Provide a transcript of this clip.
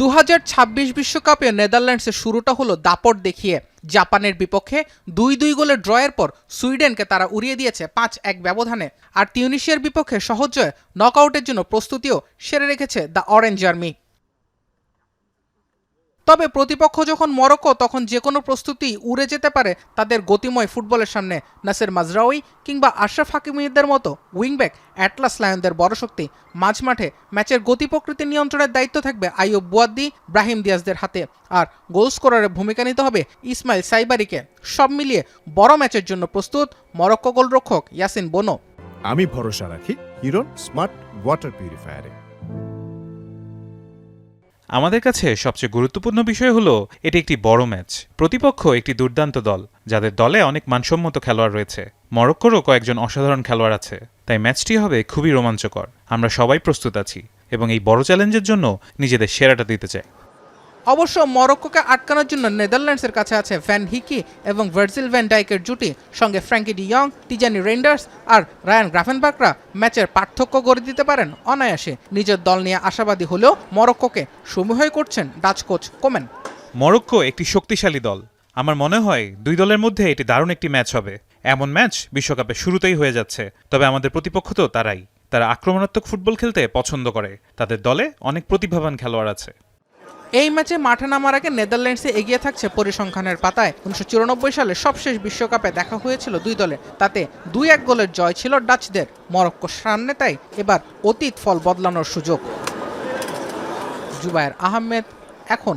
2026 বিশ্বকাপে নেদারল্যান্ডসের শুরুটা হলো দাপট দেখিয়ে। জাপানের বিপক্ষে 2-2 গোলের ড্রয়ের পর সুইডেনকে তারা উড়িয়ে দিয়েছে 5-1 ব্যবধানে। আর তিউনিশিয়ার বিপক্ষে সহজ জয়ে নকআউটের জন্য প্রস্তুতিও সেরে রেখেছে দ্য অরেঞ্জ আর্মি। তবে প্রতিপক্ষ যখন মরক্কো, তখন যে কোনো প্রস্তুতি উড়ে যেতে পারে তাদের গতিময় ফুটবলের সামনে। নাসের মাজরাউই কিংবা আশরাফ হাকিমিদের মতো উইংব্যাক অ্যাটলাস লায়নদের বড় শক্তি। মাঝমাঠে ম্যাচের গতি প্রকৃতি নিয়ন্ত্রণের দায়িত্ব থাকবে আইয়ুব বুয়াদ্দি, ব্রাহিম দিয়াজদের হাতে। আর গোল স্কোরারের ভূমিকা নিতে হবে ইসমাইল সাইবারিকে। সব মিলিয়ে বড় ম্যাচের জন্য প্রস্তুত মরক্কো গোলরক্ষক ইয়াসিন বোনো। আমি ভরসা রাখি হিরন স্মার্ট ওয়াটার পিউরিফায়ারে। আমাদের কাছে সবচেয়ে গুরুত্বপূর্ণ বিষয় হলো এটি একটি বড় ম্যাচ। প্রতিপক্ষ একটি দুর্দান্ত দল, যাদের দলে অনেক মানসম্মত খেলোয়াড় রয়েছে। মরক্কোরও কয়েকজন অসাধারণ খেলোয়াড় আছে, তাই ম্যাচটি হবে খুবই রোমাঞ্চকর। আমরা সবাই প্রস্তুত আছি এবং এই বড় চ্যালেঞ্জের জন্য নিজেদের সেরাটা দিতে চাই। অবশ্য মরক্কোকে আটকানোর জন্য নেদারল্যান্ডসের কাছে আছে ভ্যান হিকি এবং ভার্জিল ভ্যান ডাইকের জুটি, সঙ্গে ফ্র্যাঙ্কি ডি ইয়ং, টিজানি রেইন্ডার্স আর রায়ান গ্রাফেনবার্গরা ম্যাচের পার্থক্য গড়ে দিতে পারেন অনায়াসে। নিজের দল নিয়ে আশাবাদী হলেও মরক্কোকে সমীহ করছেন ডাচ কোচ কোমেন। মরক্কো একটি শক্তিশালী দল। আমার মনে হয় দুই দলের মধ্যে এটি দারুণ একটি ম্যাচ হবে। এমন ম্যাচ বিশ্বকাপে শুরুতেই হয়ে যাচ্ছে। তবে আমাদের প্রতিপক্ষ তো তারাই। তারা আক্রমণাত্মক ফুটবল খেলতে পছন্দ করে। তাদের দলে অনেক প্রতিভাবান খেলোয়াড় আছে। এই ম্যাচে মাঠে নামার আগে নেদারল্যান্ডসে এগিয়ে থাকছে পরিসংখ্যানের পাতায়। 1994 সালে সবশেষ বিশ্বকাপে দেখা হয়েছিল দুই দলে, তাতে 2-1 গোলের জয় ছিল ডাচদের। মরক্কোর সামনে তাই এবার অতীত ফল বদলানোর সুযোগ। জুবায়ের আহমেদ, এখন।